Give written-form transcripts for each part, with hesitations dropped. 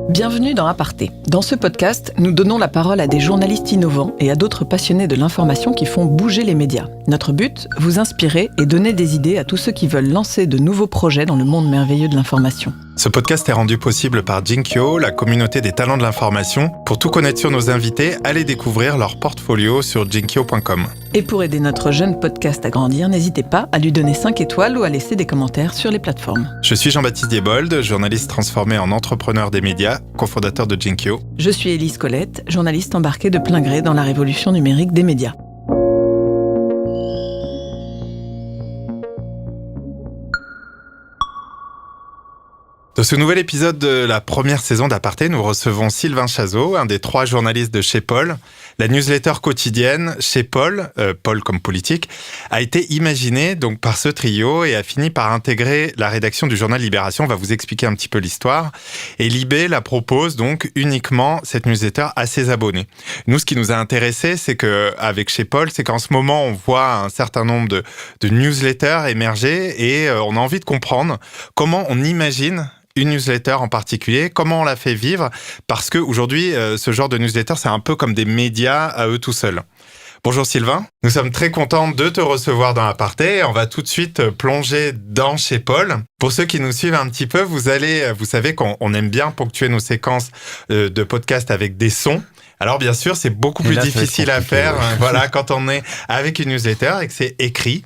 Bienvenue dans Aparté. Dans ce podcast, nous donnons la parole à des journalistes innovants et à d'autres passionnés de l'information qui font bouger les médias. Notre but, vous inspirer et donner des idées à tous ceux qui veulent lancer de nouveaux projets dans le monde merveilleux de l'information. Ce podcast est rendu possible par Jinkyo, la communauté des talents de l'information. Pour tout connaître sur nos invités, allez découvrir leur portfolio sur jinkyo.com. Et pour aider notre jeune podcast à grandir, n'hésitez pas à lui donner 5 étoiles ou à laisser des commentaires sur les plateformes. Je suis Jean-Baptiste Diebold, journaliste transformé en entrepreneur des médias, cofondateur de Jinkyo. Je suis Élise Colette, journaliste embarquée de plein gré dans la révolution numérique des médias. Dans ce nouvel épisode de la première saison d'Aparté, nous recevons Sylvain Chazot, un des 3 journalistes de Chez Paul. La newsletter quotidienne Chez Paul, Paul comme politique, a été imaginée donc par ce trio et a fini par intégrer la rédaction du journal Libération. On va vous expliquer un petit peu l'histoire. Et Libé la propose donc uniquement, cette newsletter, à ses abonnés. Nous, ce qui nous a intéressé, c'est qu'avec Chez Paul, c'est qu'en ce moment, on voit un certain nombre de newsletters émerger et on a envie de comprendre comment on imagine une newsletter en particulier, comment on la fait vivre, parce qu'aujourd'hui, ce genre de newsletter, c'est un peu comme des médias à eux tout seuls. Bonjour Sylvain, nous sommes très contents de te recevoir dans Aparté. On va tout de suite plonger dans Chez Paul. Pour ceux qui nous suivent un petit peu, vous savez qu'on aime bien ponctuer nos séquences de podcast avec des sons. Alors bien sûr, c'est beaucoup plus difficile à faire voilà, quand on est avec une newsletter et que c'est écrit.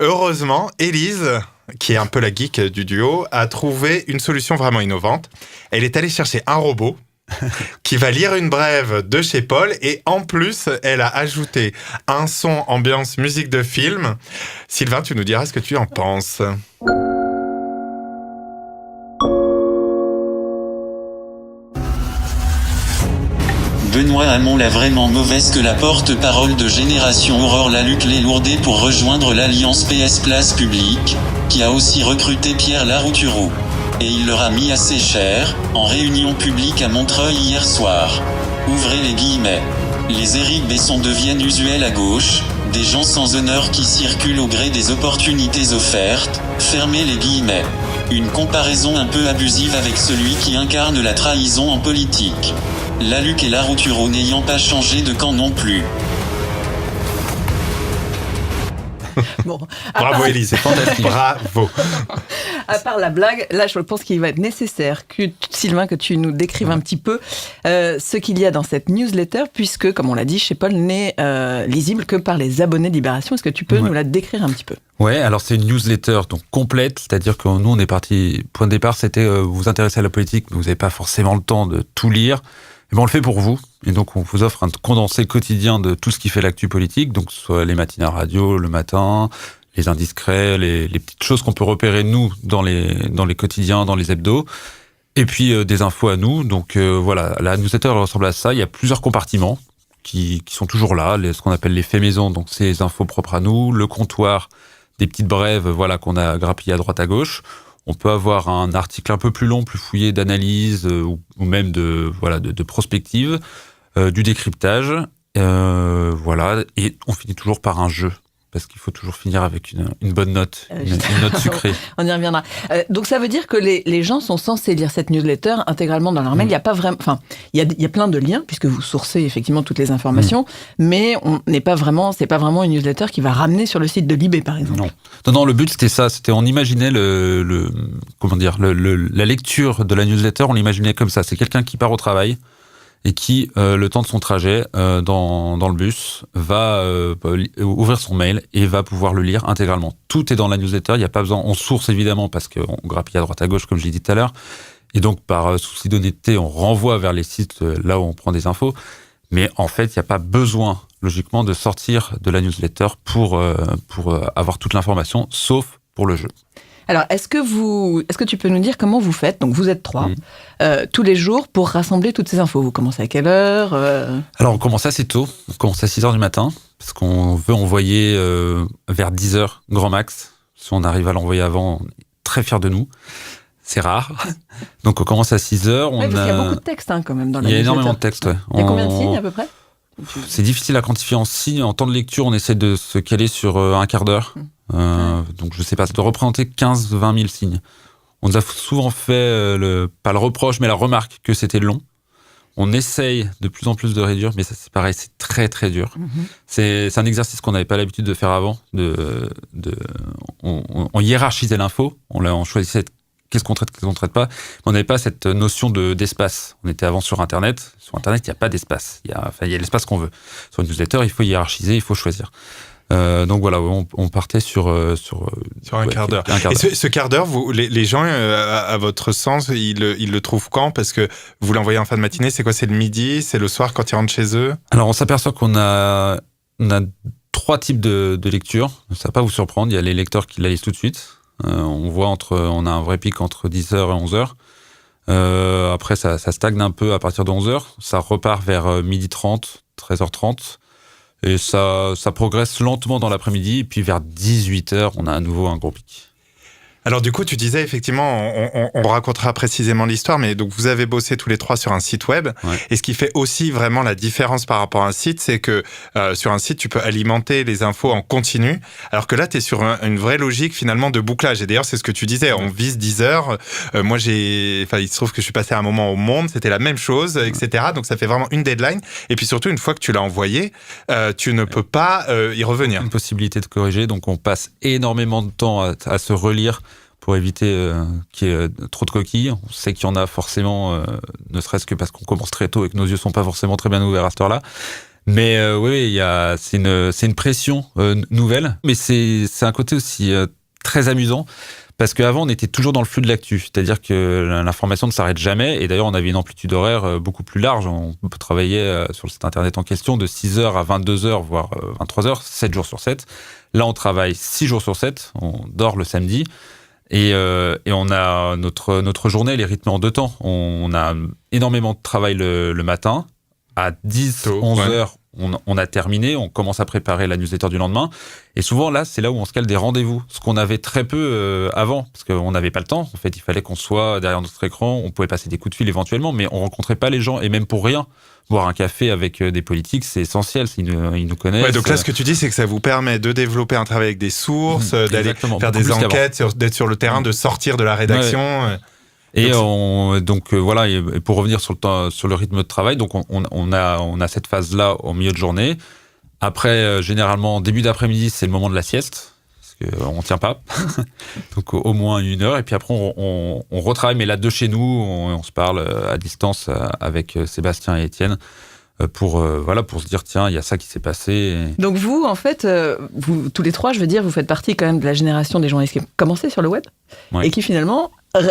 Heureusement, Élise, qui est un peu la geek du duo, a trouvé une solution vraiment innovante. Elle est allée chercher un robot qui va lire une brève de Chez Paul et en plus, elle a ajouté un son ambiance musique de film. Sylvain, tu nous diras ce que tu en penses. Benoît Hamon l'a vraiment mauvaise que la porte-parole de Génération Aurore Laluc l'ait lourdée pour rejoindre l'Alliance PS Place Publique, qui a aussi recruté Pierre Larouturou. Et il leur a mis assez cher, en réunion publique à Montreuil hier soir. Ouvrez les guillemets. Les Éric Besson deviennent usuels à gauche, des gens sans honneur qui circulent au gré des opportunités offertes, fermez les guillemets. Une comparaison un peu abusive avec celui qui incarne la trahison en politique. Laluc et Larouturou n'ayant pas changé de camp non plus. Bon, Bravo Élise, c'est fantastique. Bravo. À part la blague, là je pense qu'il va être nécessaire, Sylvain, que tu nous décrives un petit peu ce qu'il y a dans cette newsletter, puisque, comme on l'a dit, Chez Paul n'est lisible que par les abonnés de Libération. Est-ce que tu peux nous la décrire un petit peu ? Ouais, alors c'est une newsletter donc complète, c'est-à-dire que nous on est parti, point de départ c'était vous vous intéressez à la politique, mais vous n'avez pas forcément le temps de tout lire. Et ben on le fait pour vous, et donc on vous offre un condensé quotidien de tout ce qui fait l'actu politique, donc soit les matinales radio le matin, les indiscrets, les petites choses qu'on peut repérer nous dans les quotidiens, dans les hebdos, et puis des infos à nous. Donc voilà, la newsletter elle ressemble à ça. Il y a plusieurs compartiments qui sont toujours là, ce qu'on appelle les faits maison, donc c'est les infos propres à nous, le comptoir, des petites brèves voilà qu'on a grappillées à droite à gauche. On peut avoir un article un peu plus long, plus fouillé d'analyse ou même de prospective, du décryptage, voilà. Et on finit toujours par un jeu, parce qu'il faut toujours finir avec une bonne note, une note sucrée. On y reviendra. Donc ça veut dire que les gens sont censés lire cette newsletter intégralement dans leur mail. Il y a pas vraiment, enfin, il y a plein de liens puisque vous sourcez effectivement toutes les informations, mais c'est pas vraiment une newsletter qui va ramener sur le site de Libé par exemple. Non, le but c'était ça. On imaginait la lecture de la newsletter, on l'imaginait comme ça. C'est quelqu'un qui part au travail et qui, le temps de son trajet dans le bus, va ouvrir son mail et va pouvoir le lire intégralement. Tout est dans la newsletter, il n'y a pas besoin, on source évidemment parce qu'on grappille à droite à gauche comme je l'ai dit tout à l'heure, et donc par souci d'honnêteté, on renvoie vers les sites là où on prend des infos, mais en fait, il n'y a pas besoin, logiquement, de sortir de la newsletter pour avoir toute l'information, sauf pour le jeu. Alors, est-ce que tu peux nous dire comment vous faites ? Donc, vous êtes 3, tous les jours, pour rassembler toutes ces infos. Vous commencez à quelle heure ? Alors, on commence assez tôt. On commence à 6h du matin, parce qu'on veut envoyer vers 10h, grand max. Si on arrive à l'envoyer avant, on est très fiers de nous. C'est rare. Donc, on commence à 6h. Parce qu'il y a beaucoup de textes, quand même, dans la newsletter. Il y a énormément de textes, ouais. Il y a combien de signes, à peu près ? C'est difficile à quantifier en signes. En temps de lecture, on essaie de se caler sur un quart d'heure. Donc je sais pas, ça doit représenter 15-20 000 signes. On nous a souvent fait, pas le reproche, mais la remarque que c'était long. On essaye de plus en plus de réduire, mais ça c'est pareil, c'est très très dur. C'est un exercice qu'on n'avait pas l'habitude de faire avant. On hiérarchisait l'info, on choisissait qu'est-ce qu'on traite, qu'est-ce qu'on traite pas. On n'avait pas cette notion d'espace. On était avant sur Internet. Sur Internet, il n'y a pas d'espace. Il y a l'espace qu'on veut. Sur une newsletter, il faut hiérarchiser, il faut choisir. Donc voilà, on partait sur un quart d'heure. Et ce quart d'heure, les gens, à votre sens, ils le trouvent quand? Parce que vous l'envoyez en fin de matinée, c'est quoi? C'est le midi? C'est le soir quand ils rentrent chez eux? Alors on s'aperçoit qu'on a 3 types de lectures. Ça va pas vous surprendre. Il y a les lecteurs qui la lisent tout de suite. On a un vrai pic entre 10h et 11h. Après, ça stagne un peu à partir de 11h. Ça repart vers 12h30, 13h30. Et ça progresse lentement dans l'après-midi. Et puis vers 18h, on a à nouveau un gros pic. Alors du coup, tu disais effectivement, on racontera précisément l'histoire, mais donc vous avez bossé tous les 3 sur un site web. Ouais. Et ce qui fait aussi vraiment la différence par rapport à un site, c'est que sur un site, tu peux alimenter les infos en continu, alors que là, tu es sur une vraie logique finalement de bouclage. Et d'ailleurs, c'est ce que tu disais, on vise 10 heures. Moi, il se trouve que je suis passé un moment au Monde, c'était la même chose, etc. Donc ça fait vraiment une deadline. Et puis surtout, une fois que tu l'as envoyé, tu ne peux pas y revenir. Une possibilité de corriger, donc on passe énormément de temps à se relire pour éviter qu'il y ait trop de coquilles. On sait qu'il y en a forcément, ne serait-ce que parce qu'on commence très tôt et que nos yeux sont pas forcément très bien ouverts à cette heure-là. Mais oui, c'est une pression nouvelle, mais c'est un côté aussi très amusant. Parce qu'avant, on était toujours dans le flux de l'actu, c'est-à-dire que l'information ne s'arrête jamais. Et d'ailleurs, on avait une amplitude horaire beaucoup plus large. On peut travailler sur le site internet en question de 6h à 22h, voire 23h, 7 jours sur 7. Là, on travaille 6 jours sur 7, on dort le samedi. Et on a notre journée, elle est rythmée en 2 temps. On a énormément de travail le matin. À 10-11 heures, on a terminé. On commence à préparer la newsletter du lendemain. Et souvent, là, c'est là où on se cale des rendez-vous. Ce qu'on avait très peu avant, parce qu'on n'avait pas le temps. En fait, il fallait qu'on soit derrière notre écran. On pouvait passer des coups de fil éventuellement, mais on rencontrait pas les gens. Et même pour rien. Boire un café avec des politiques, c'est essentiel, ils nous connaissent. Ouais, donc là, ce que tu dis, c'est que ça vous permet de développer un travail avec des sources, d'aller faire des enquêtes, d'être sur le terrain, de sortir de la rédaction. Ouais. Et voilà, et pour revenir sur le rythme de travail, donc on a cette phase-là au milieu de journée. Après, généralement, en début d'après-midi, c'est le moment de la sieste. On tient pas, donc au moins 1 heure, et puis après on retravaille, mais là de chez nous, on se parle à distance avec Sébastien et Étienne pour se dire tiens, il y a ça qui s'est passé. Donc vous, en fait, vous tous les 3, je veux dire, vous faites partie quand même de la génération des journalistes qui ont commencé sur le web et qui finalement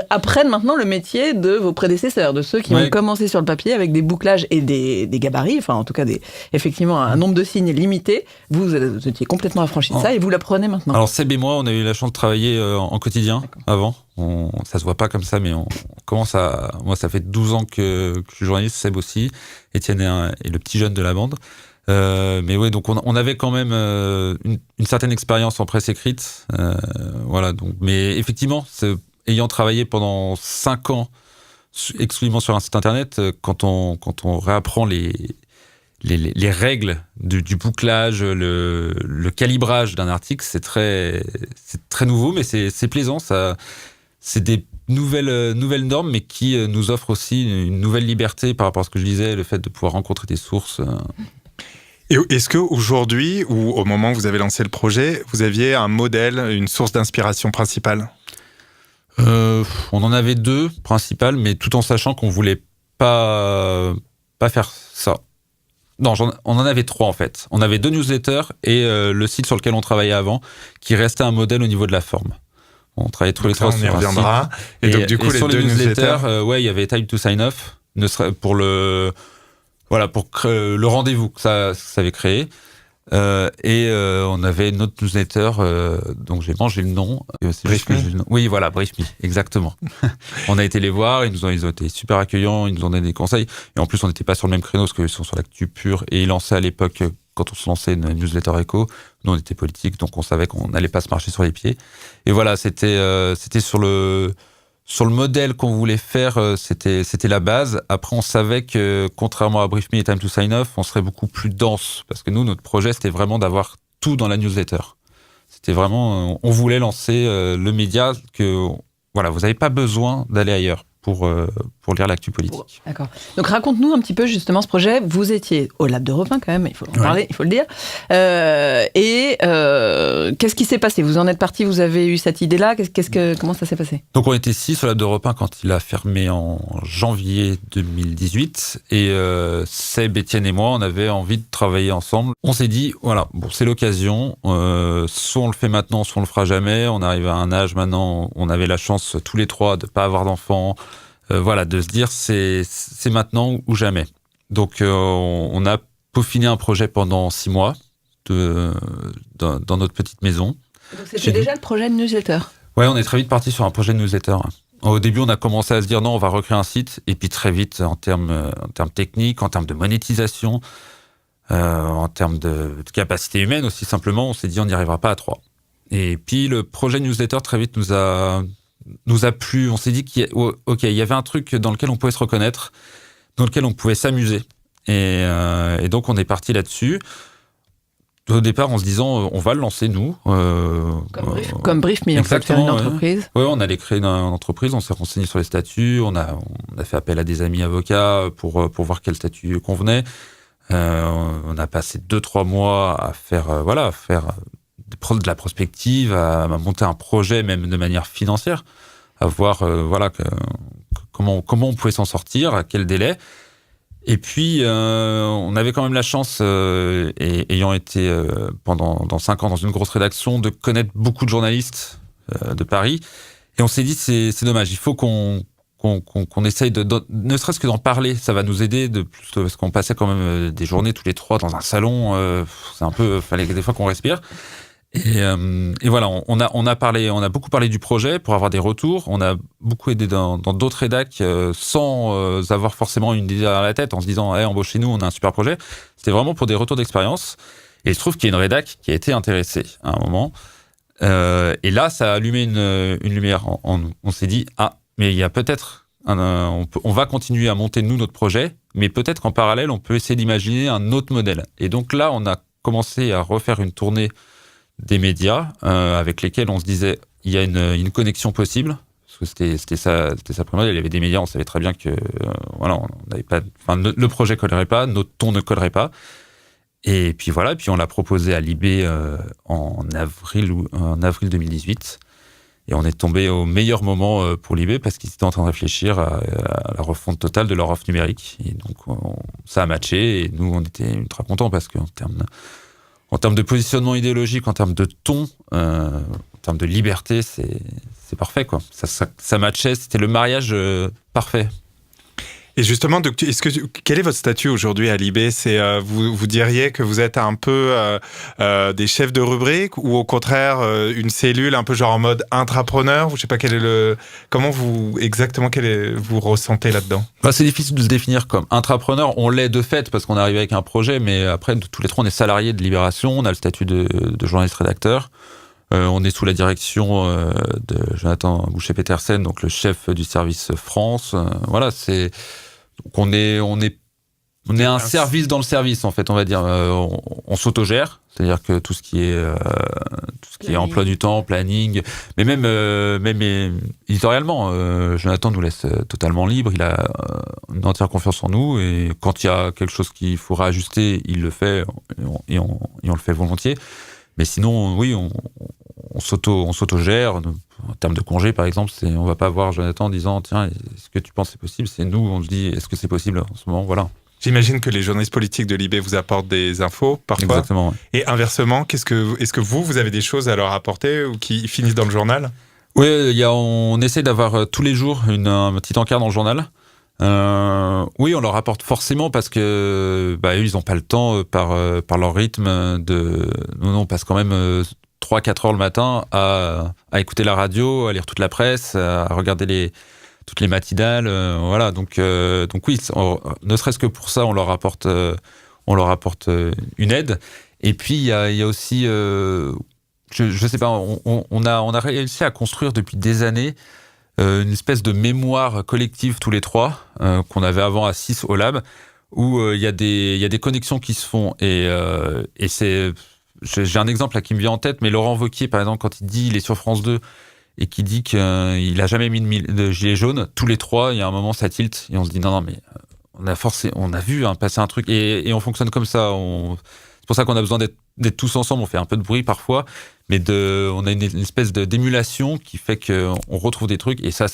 apprennent maintenant le métier de vos prédécesseurs, de ceux qui ont commencé sur le papier avec des bouclages et des gabarits, enfin en tout cas effectivement un nombre de signes limité. Vous étiez complètement affranchis de ça et vous l'apprenez maintenant. Alors Seb et moi, on a eu la chance de travailler en quotidien avant. Ça se voit pas comme ça, mais on commence à... Moi, ça fait 12 ans que je suis journaliste, Seb aussi. Étienne est le petit jeune de la bande. Mais ouais, donc on avait quand même une certaine expérience en presse écrite. Voilà, donc, mais effectivement, ayant travaillé pendant 5 ans exclusivement sur un site internet, quand on réapprend les règles du bouclage, le calibrage d'un article, c'est très nouveau, mais c'est plaisant. C'est des nouvelles normes, mais qui nous offrent aussi une nouvelle liberté par rapport à ce que je disais, le fait de pouvoir rencontrer des sources. Et est-ce qu'aujourd'hui, ou au moment où vous avez lancé le projet, vous aviez un modèle, une source d'inspiration principale ? On en avait 2 principales, mais tout en sachant qu'on voulait pas faire ça. Non, on en avait 3 en fait. On avait 2 newsletters et le site sur lequel on travaillait avant, qui restait un modèle au niveau de la forme. On travaillait tous les 3 sur un site. Et donc du coup, les sur 2 newsletters, il y avait Time to Sign Off, pour le rendez-vous que ça avait créé. On avait notre newsletter, donc j'ai mangé le nom. Brief Me. Oui, voilà, Brief Me, exactement. On a été les voir, ils ont été super accueillants, ils nous ont donné des conseils. Et en plus, on n'était pas sur le même créneau parce qu'ils sont sur l'actu pure. Et ils lançaient à l'époque, quand on se lançait, une newsletter éco. Nous, on était politique, donc on savait qu'on n'allait pas se marcher sur les pieds. Et voilà, c'était sur Sur le modèle qu'on voulait faire, c'était la base. Après, on savait que, contrairement à Brief Me et Time to Sign Off, on serait beaucoup plus dense. Parce que nous, notre projet, c'était vraiment d'avoir tout dans la newsletter. C'était vraiment... on voulait lancer le média que... Voilà, vous n'avez pas besoin d'aller ailleurs pour lire l'actu politique. D'accord. Donc raconte-nous un petit peu justement ce projet. Vous étiez au Lab d'Europe 1 quand même, il faut en parler, il faut le dire. Qu'est-ce qui s'est passé? Vous en êtes parti, vous avez eu cette idée-là. Comment ça s'est passé? Donc on était 6 au Lab d'Europe 1 quand il a fermé en janvier 2018. Et Seb, Étienne et moi, on avait envie de travailler ensemble. On s'est dit, voilà, bon, c'est l'occasion. Soit on le fait maintenant, soit on le fera jamais. On arrive à un âge maintenant, on avait la chance tous les trois de ne pas avoir d'enfants. Voilà, de se dire c'est maintenant ou jamais. Donc on a peaufiné un projet pendant 6 mois dans notre petite maison. Donc c'était déjà le projet de newsletter? Ouais, on est très vite parti sur un projet de newsletter. Au début, on a commencé à se dire non, on va recréer un site, et puis très vite, en termes techniques, en termes de monétisation, en termes de capacité humaine aussi, simplement, on s'est dit on n'y arrivera pas à 3. Et puis le projet newsletter très vite nous a plu. On s'est dit qu'il y avait un truc dans lequel on pouvait se reconnaître, dans lequel on pouvait s'amuser. Et donc, on est parti là-dessus. Au départ, en se disant, on va le lancer, nous. Comme Brief Me, en fait, faire une entreprise. Oui, on allait créer une entreprise, on s'est renseigné sur les statuts, on a fait appel à des amis avocats pour voir quel statut convenait. On a passé 2-3 mois à faire de la prospective, à monter un projet même de manière financière, à voir comment on pouvait s'en sortir, à quel délai. Et puis on avait quand même la chance, ayant été pendant 5 ans dans une grosse rédaction, de connaître beaucoup de journalistes de Paris. Et on s'est dit c'est dommage, il faut qu'on essaye ne serait-ce que d'en parler, ça va nous aider parce qu'on passait quand même des journées tous les 3 dans un salon, c'est un peu, fallait des fois qu'on respire. Et voilà, on a beaucoup parlé du projet pour avoir des retours. On a beaucoup aidé dans d'autres rédacs sans avoir forcément une idée derrière la tête, en se disant embauchez-nous, on a un super projet. C'était vraiment pour des retours d'expérience. Et il se trouve qu'il y a une rédac qui a été intéressée à un moment. Et là, ça a allumé une lumière en nous. On s'est dit mais il y a peut-être on va continuer à monter nous notre projet, mais peut-être qu'en parallèle, on peut essayer d'imaginer un autre modèle. Et donc là, on a commencé à refaire une tournée des médias avec lesquels on se disait il y a une connexion possible, parce que c'était ça première. Il y avait des médias, on savait très bien que on n'avait pas, le projet collerait pas, notre ton ne collerait pas. Et puis voilà, puis on l'a proposé à Libé en avril 2018, et on est tombé au meilleur moment pour Libé parce qu'ils étaient en train de réfléchir à la refonte totale de leur offre numérique, et donc ça a matché, et nous on était ultra contents parce qu'en termes de positionnement idéologique, en termes de ton, en termes de liberté, c'est parfait, quoi. Ça matchait, c'était le mariage parfait. Et justement, quel est votre statut aujourd'hui à Libé? C'est vous diriez que vous êtes un peu des chefs de rubrique, ou au contraire une cellule un peu genre en mode intrapreneur? Je sais pas comment vous ressentez là-dedans? C'est difficile de se définir comme intrapreneur. On l'est de fait parce qu'on est arrivé avec un projet, mais après tous les trois on est salariés de Libération. On a le statut de journaliste rédacteur. On est sous la direction de Jonathan Boucher-Petersen, donc le chef du service France. Voilà, donc on est un service dans le service, en fait, on va dire. On s'autogère, c'est-à-dire que tout ce qui est emploi du temps, planning, mais même éditorialement, Jonathan nous laisse totalement libre. Il a une entière confiance en nous, et quand il y a quelque chose qu'il faut réajuster, il le fait, et on le fait volontiers. Mais sinon, oui, on s'autogère. En termes de congés, par exemple, on va pas voir Jonathan en disant tiens, est-ce que tu penses que c'est possible? C'est nous, on se dit est-ce que c'est possible en ce moment? Voilà. J'imagine que les journalistes politiques de Libé vous apportent des infos parfois. Exactement. Ouais. Et inversement, est-ce que vous avez des choses à leur apporter ou qui finissent dans le journal? Oui, on essaie d'avoir tous les jours un petit encart dans le journal. Oui, on leur apporte forcément parce que eux, ils n'ont pas le temps par leur rythme nous, on passe quand même 3-4 heures le matin à écouter la radio, à lire toute la presse, à regarder toutes les matinales, voilà. Donc oui, ne serait-ce que pour ça, on leur apporte une aide. Et puis il y a aussi, je sais pas, on a réussi à construire depuis des années une espèce de mémoire collective tous les trois, qu'on avait avant à 6 au lab, où il y a des connexions qui se font. Et c'est... J'ai un exemple là qui me vient en tête, mais Laurent Wauquiez, par exemple, quand il est sur France 2 et qui dit qu'il a jamais mis de gilet jaune, tous les trois, il y a un moment, ça tilt, et on se dit non, mais on a vu passer un truc, et on fonctionne comme ça. C'est pour ça qu'on a besoin d'être tous ensemble. On fait un peu de bruit parfois, mais on a une espèce d'émulation qui fait qu'on retrouve des trucs, et ça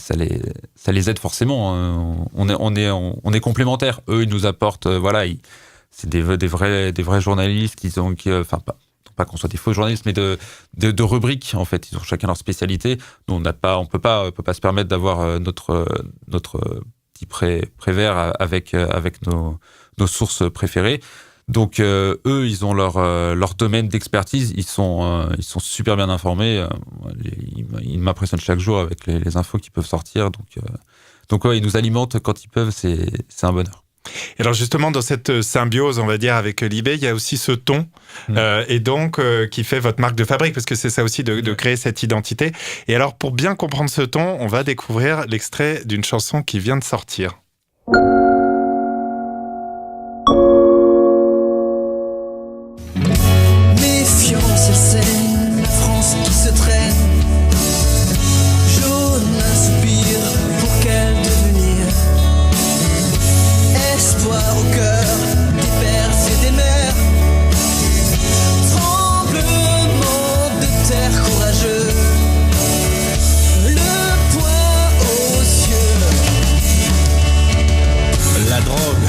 les aide forcément. On est complémentaires. Eux, ils nous apportent, c'est des vrais journalistes pas qu'on soit des faux journalistes, mais de rubriques, en fait. Ils ont chacun leur spécialité. Nous, on peut pas se permettre d'avoir notre petit prévert avec nos sources préférées. Donc eux, ils ont leur domaine d'expertise. Ils sont super bien informés. Ils m'impressionnent chaque jour avec les infos qui peuvent sortir. Donc ouais, ils nous alimentent quand ils peuvent. C'est un bonheur. Et alors justement, dans cette symbiose, on va dire, avec Libé, il y a aussi ce ton, et donc qui fait votre marque de fabrique, parce que c'est ça aussi de créer cette identité. Et alors, pour bien comprendre ce ton, on va découvrir l'extrait d'une chanson qui vient de sortir. Méfiance, c'est la France qui se traîne. Jaune, un soupir, pour quel devenir? Espoir au cœur des pères et des mères. Tremblement de terre courageux. Le poing aux cieux. La drogue,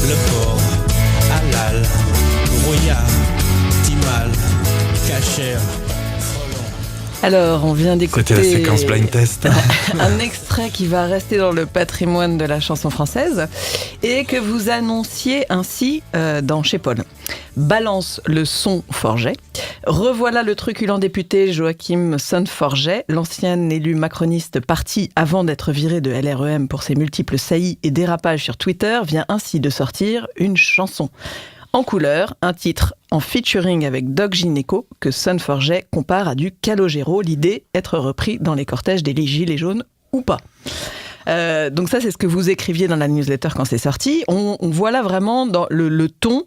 le porc, halal, brouillard, timal, cachère. Alors, on vient d'écouter C'était la séquence blind test. un extrait qui va rester dans le patrimoine de la chanson française et que vous annonciez ainsi dans Chez Paul. Balance le son Forget. Revoilà le truculent député Joachim Son-Forget, l'ancien élu macroniste parti avant d'être viré de LREM pour ses multiples saillies et dérapages sur Twitter, vient ainsi de sortir une chanson. En couleur, un titre en featuring avec Doc Gynéco que Son-Forget compare à du Calogero, l'idée être repris dans les cortèges des gilets jaunes ou pas. Donc ça, c'est ce que vous écriviez dans la newsletter quand c'est sorti. On voit là vraiment dans le ton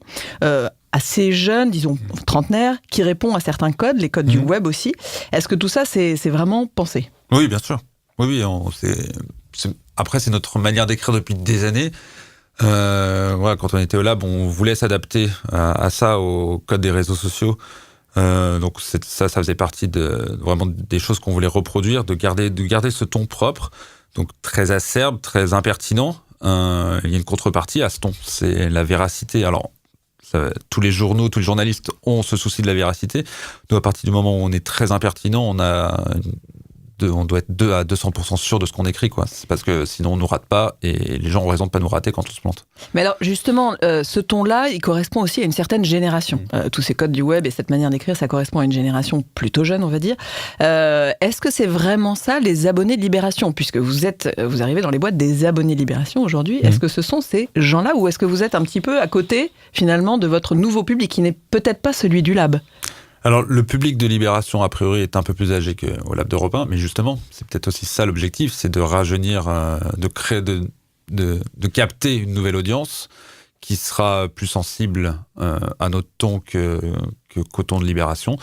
assez jeune, disons trentenaire, qui répond à certains codes, les codes du web aussi. Est-ce que tout ça, c'est vraiment pensé ? Oui, bien sûr. Oui, après, c'est notre manière d'écrire depuis des années. Quand on était au lab, on voulait s'adapter à ça, au code des réseaux sociaux. Donc ça faisait partie vraiment des choses qu'on voulait reproduire, de garder ce ton propre, donc très acerbe, très impertinent. Il y a une contrepartie à ce ton, c'est la véracité. Alors tous les journaux, tous les journalistes ont ce souci de la véracité. Nous, à partir du moment où on est très impertinent, on doit être à 200% sûr de ce qu'on écrit, quoi. C'est parce que sinon on nous rate pas, et les gens ont raison de pas nous rater quand on se plante. Mais alors justement, ce ton-là, il correspond aussi à une certaine génération. Tous ces codes du web et cette manière d'écrire, ça correspond à une génération plutôt jeune, on va dire. Est-ce que c'est vraiment ça, les abonnés de Libération, puisque vous arrivez dans les boîtes des abonnés de Libération aujourd'hui? Est-ce que ce sont ces gens-là, ou est-ce que vous êtes un petit peu à côté finalement de votre nouveau public qui n'est peut-être pas celui du lab? Alors, le public de Libération, a priori, est un peu plus âgé qu'au Lab d'Europe 1, mais justement, c'est peut-être aussi ça l'objectif, c'est de rajeunir, de créer, de capter une nouvelle audience qui sera plus sensible à notre ton qu'au ton de Libération.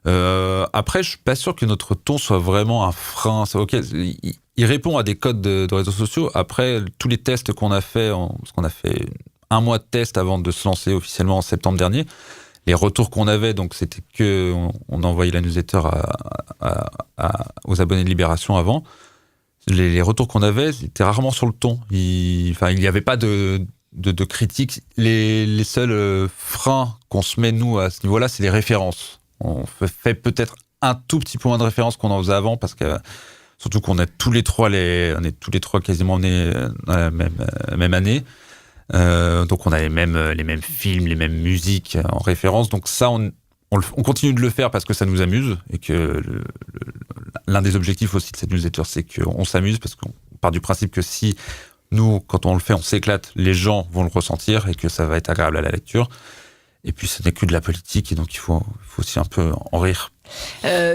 Après, je suis pas sûr que notre ton soit vraiment un frein. Ok, il répond à des codes de réseaux sociaux. Après, tous les tests qu'on a fait, parce qu'on a fait 1 mois de test avant de se lancer officiellement en septembre dernier, les retours qu'on avait, donc c'était on envoyait la newsletter aux abonnés de Libération avant. Les retours qu'on avait, c'était rarement sur le ton. Il n'y avait pas de critiques. Les seuls freins qu'on se met, nous, à ce niveau-là, c'est les références. On fait peut-être un tout petit peu moins de références qu'on en faisait avant, parce que surtout qu'on a tous les trois quasiment nés dans la même année. Donc on a les mêmes films, les mêmes musiques en référence. Donc ça, on continue de le faire parce que ça nous amuse, et que l'un des objectifs aussi de cette newsletter, c'est qu'on s'amuse, parce qu'on part du principe que si nous, quand on le fait, on s'éclate, les gens vont le ressentir et que ça va être agréable à la lecture. Et puis, ce n'est que de la politique, et donc il faut aussi un peu en rire.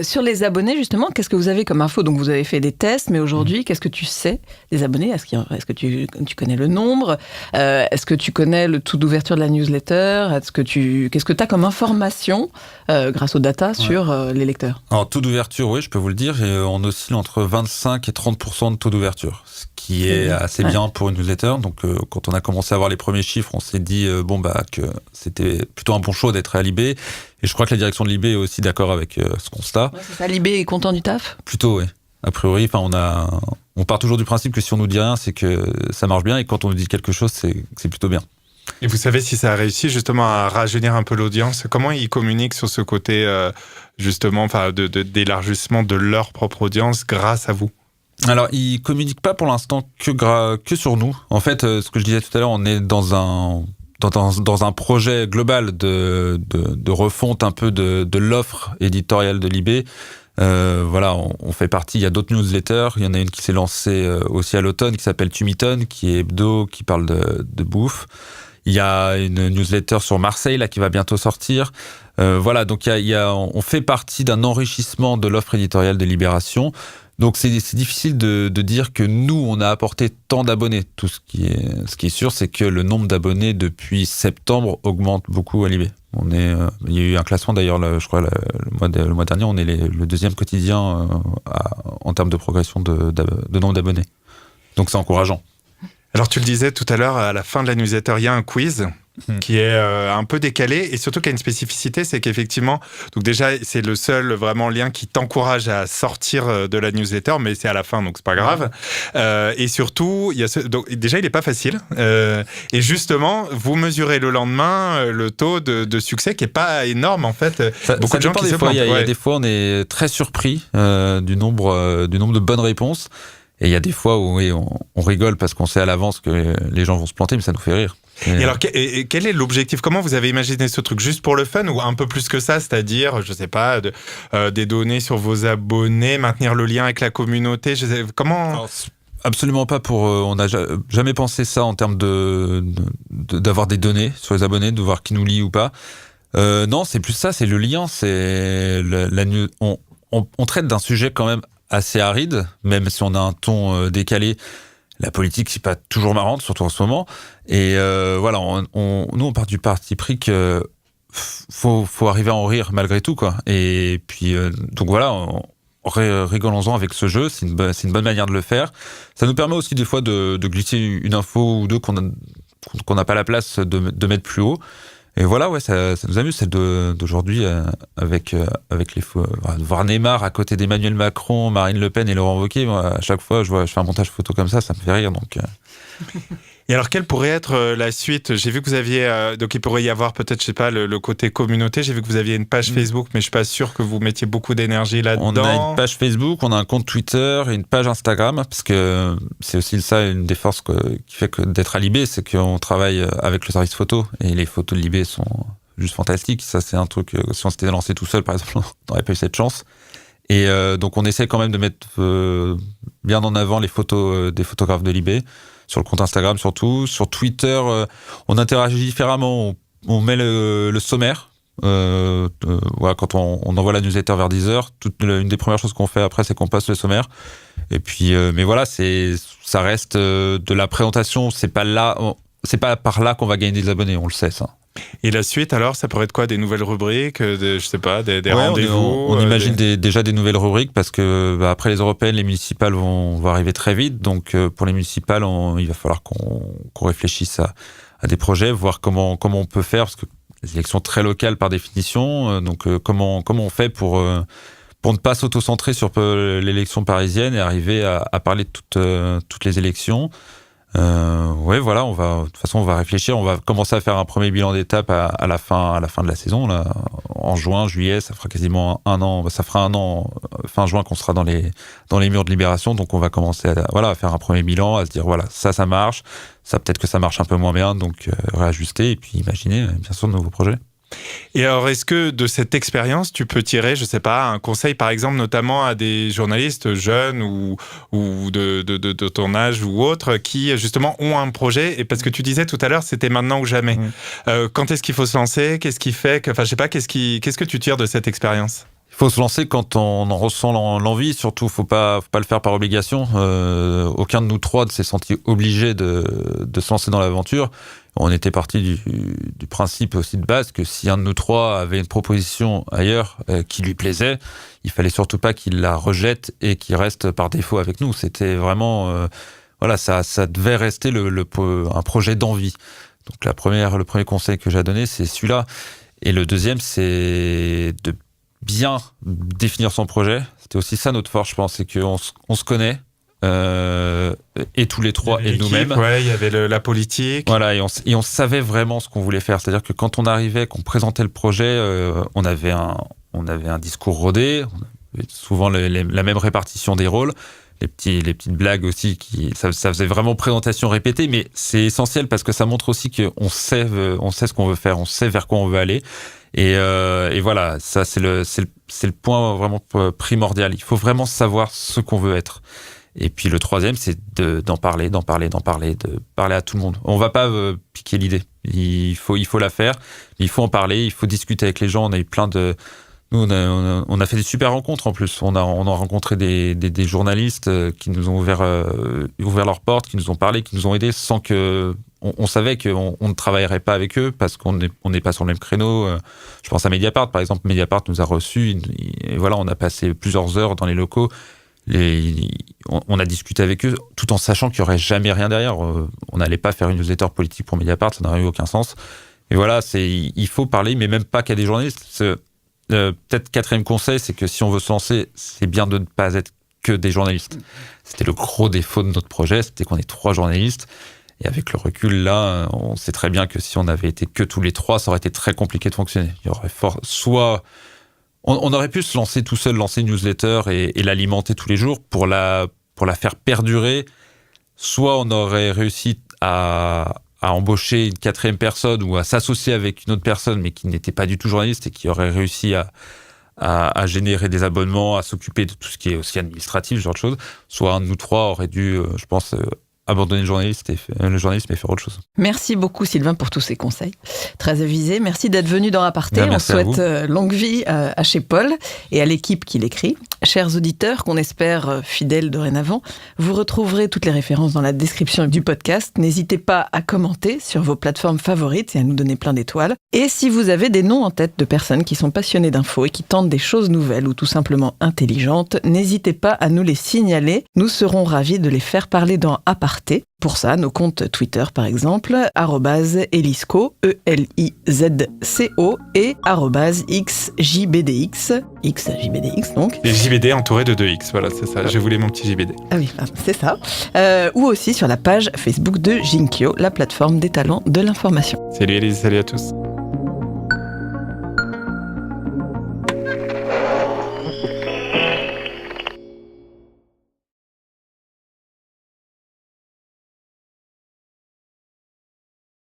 Sur les abonnés, justement, qu'est-ce que vous avez comme info? Donc, vous avez fait des tests, mais aujourd'hui, qu'est-ce que tu sais des abonnés? Est-ce que tu connais le nombre? Est-ce que tu connais le taux d'ouverture de la newsletter? Qu'est-ce que tu as comme information grâce aux data sur les lecteurs? Alors, taux d'ouverture, oui, je peux vous le dire, on oscille entre 25 et 30% de taux d'ouverture, ce qui est assez bien pour une newsletter. Donc, quand on a commencé à voir les premiers chiffres, on s'est dit que c'était plutôt un bon choix d'être à Libé. Et je crois que la direction de Libé est aussi d'accord avec ce constat. Ouais, c'est ça, Libé est content du taf? Plutôt, oui. A priori, on part toujours du principe que si on nous dit rien, c'est que ça marche bien, et quand on nous dit quelque chose, c'est plutôt bien. Et vous savez si ça a réussi justement à rajeunir un peu l'audience? Comment ils communiquent sur ce côté justement d'élargissement de leur propre audience grâce à vous? Alors, ils communiquent pas pour l'instant que sur nous. En fait, ce que je disais tout à l'heure, on est dans un projet global de refonte un peu de l'offre éditoriale de Libé. On fait partie, il y a d'autres newsletters, il y en a une qui s'est lancée aussi à l'automne qui s'appelle Tumiton, qui est hebdo, qui parle de bouffe. Il y a une newsletter sur Marseille là qui va bientôt sortir. Donc on fait partie d'un enrichissement de l'offre éditoriale de Libération. Donc c'est difficile de dire que nous on a apporté tant d'abonnés. Ce qui est sûr, c'est que le nombre d'abonnés depuis septembre augmente beaucoup à Libé. Il y a eu un classement d'ailleurs, je crois le mois dernier, on est le deuxième quotidien en termes de progression de nombre d'abonnés. Donc c'est encourageant. Alors tu le disais tout à l'heure, à la fin de la newsletter, il y a un quiz qui est un peu décalé, et surtout qui a une spécificité, c'est qu'effectivement, donc déjà c'est le seul vraiment lien qui t'encourage à sortir de la newsletter, mais c'est à la fin, donc c'est pas grave. Et surtout, donc déjà il est pas facile, et justement vous mesurez le lendemain le taux de succès qui est pas énorme en fait. Beaucoup de gens qui se plantent. Il y a des fois on est très surpris du nombre de bonnes réponses. Et il y a des fois où on rigole parce qu'on sait à l'avance que les gens vont se planter, mais ça nous fait rire. Et alors, quel est l'objectif? Comment vous avez imaginé ce truc? Juste pour le fun ou un peu plus que ça? C'est-à-dire, je sais pas, des données sur vos abonnés, maintenir le lien avec la communauté, comment? Alors, absolument pas on n'a jamais pensé ça en termes d'avoir des données sur les abonnés, de voir qui nous lit ou pas. Non, c'est plus ça, c'est le lien, c'est on traite d'un sujet quand même assez aride, même si on a un ton décalé. La politique, c'est pas toujours marrante, surtout en ce moment. Et nous, on part du parti pris que faut arriver à en rire malgré tout, quoi. Et puis, rigolons-en avec ce jeu. C'est une bonne manière de le faire. Ça nous permet aussi des fois de glisser une info ou deux qu'on n'a pas la place de mettre plus haut. Et voilà, ça nous amuse, celle d'aujourd'hui, avec les voir Neymar à côté d'Emmanuel Macron, Marine Le Pen et Laurent Wauquiez. Moi, à chaque fois, je fais un montage photo comme ça me fait rire, donc. Et alors, quelle pourrait être la suite? J'ai vu que vous aviez, donc il pourrait y avoir peut-être, je sais pas, le côté communauté. J'ai vu que vous aviez une page Facebook, mais je suis pas sûr que vous mettiez beaucoup d'énergie là-dedans. On a une page Facebook, on a un compte Twitter et une page Instagram, parce que c'est aussi ça, une des forces qui fait que d'être à Libé, c'est qu'on travaille avec le service photo, et les photos de Libé sont juste fantastiques. Ça, c'est un truc, si on s'était lancé tout seul, par exemple, on n'aurait pas eu cette chance. Et donc, on essaie quand même de mettre bien en avant les photos des photographes de Libé, sur le compte Instagram surtout. Sur Twitter, on interagit différemment. On met le sommaire. Quand on envoie la newsletter vers 10h, une des premières choses qu'on fait après, c'est qu'on passe le sommaire. Et puis, mais voilà, ça reste de la présentation. C'est pas par là qu'on va gagner des abonnés, on le sait, ça. Et la suite, alors, ça pourrait être quoi? Des nouvelles rubriques, je sais pas, des rendez-vous? On imagine déjà des nouvelles rubriques, parce que après les européennes, les municipales vont arriver très vite. Donc pour les municipales, il va falloir qu'on réfléchisse à des projets, voir comment on peut faire, parce que les élections très locales par définition. Donc comment on fait pour ne pas s'auto-centrer sur l'élection parisienne et arriver à parler de toutes les élections. De toute façon, on va réfléchir. On va commencer à faire un premier bilan d'étape à la fin de la saison, là, en juin, juillet. Ça fera quasiment un an. Ça fera un an, fin juin, qu'on sera dans les murs de Libération. Donc, on va commencer à faire un premier bilan, à se dire, voilà, ça marche. Ça, peut-être que ça marche un peu moins bien. Donc, réajuster et puis imaginer, bien sûr, de nouveaux projets. Et alors, est-ce que de cette expérience, tu peux tirer, je sais pas, un conseil, par exemple, notamment à des journalistes jeunes ou de ton âge ou autres, qui justement ont un projet, et parce que tu disais tout à l'heure, c'était maintenant ou jamais. Quand est-ce qu'il faut se lancer? Qu'est-ce qui fait que, enfin, je sais pas, qu'est-ce que tu tires de cette expérience? Il faut se lancer quand on en ressent l'envie, surtout faut pas le faire par obligation. Aucun de nous trois ne s'est senti obligé de se lancer dans l'aventure. On était parti du principe aussi de base que si un de nous trois avait une proposition ailleurs qui lui plaisait, il fallait surtout pas qu'il la rejette et qu'il reste par défaut avec nous. C'était vraiment, ça devait rester un projet d'envie. Donc le premier conseil que j'ai donné, c'est celui-là. Et le deuxième, c'est de bien définir son projet. C'était aussi ça notre force, je pense, c'est qu'on se connaît, et tous les trois, et nous-mêmes. Ouais, il y avait la politique. Voilà, et on savait vraiment ce qu'on voulait faire. C'est-à-dire que quand on arrivait, qu'on présentait le projet, on avait un discours rodé, on avait souvent la même répartition des rôles, les petites blagues aussi, ça faisait vraiment présentation répétée, mais c'est essentiel parce que ça montre aussi qu'on sait ce qu'on veut faire, on sait vers quoi on veut aller. Et voilà, ça c'est le point vraiment primordial. Il faut vraiment savoir ce qu'on veut être. Et puis le troisième, c'est d'en parler, de parler à tout le monde. On va pas piquer l'idée. Il faut la faire. Il faut en parler. Il faut discuter avec les gens. On a eu nous, on a fait des super rencontres en plus. On a rencontré des journalistes qui nous ont ouvert leurs portes, qui nous ont parlé, qui nous ont aidés sans que on savait qu'on ne travaillerait pas avec eux parce qu'on n'est pas sur le même créneau. Je pense à Mediapart, par exemple. Mediapart nous a reçus et voilà, on a passé plusieurs heures dans les locaux. On a discuté avec eux tout en sachant qu'il n'y aurait jamais rien derrière. On n'allait pas faire une newsletter politique pour Mediapart, ça n'aurait eu aucun sens. Et voilà, il faut parler, mais même pas qu'à des journalistes. Peut-être quatrième conseil, c'est que si on veut se lancer, c'est bien de ne pas être que des journalistes. C'était le gros défaut de notre projet, c'était qu'on est 3 journalistes. Et avec le recul, là, on sait très bien que si on avait été que tous les 3, ça aurait été très compliqué de fonctionner. Il y aurait soit on aurait pu se lancer tout seul, lancer une newsletter et l'alimenter tous les jours pour la faire perdurer. Soit on aurait réussi à embaucher une 4e personne ou à s'associer avec une autre personne, mais qui n'était pas du tout journaliste et qui aurait réussi à générer des abonnements, à s'occuper de tout ce qui est aussi administratif, ce genre de choses. Soit un de nous 3 aurait dû, je pense, abandonner le journalisme et faire autre chose. Merci beaucoup Sylvain pour tous ces conseils. Très avisés. Merci d'être venu dans Aparté. On souhaite longue vie à chez Paul et à l'équipe qui l'écrit. Chers auditeurs, qu'on espère fidèles dorénavant, vous retrouverez toutes les références dans la description du podcast. N'hésitez pas à commenter sur vos plateformes favorites et à nous donner plein d'étoiles. Et si vous avez des noms en tête de personnes qui sont passionnées d'infos et qui tentent des choses nouvelles ou tout simplement intelligentes, n'hésitez pas à nous les signaler. Nous serons ravis de les faire parler dans Aparté. Pour ça, nos comptes Twitter, par exemple, @Elisco, ELIZCO et @XJBDX, XJBDX donc. Et JBD entouré de 2X, voilà, c'est ça. Je voulais mon petit JBD. Ah oui, c'est ça. Ou aussi sur la page Facebook de Jinkyo, la plateforme des talents de l'information. Salut Élise, salut à tous.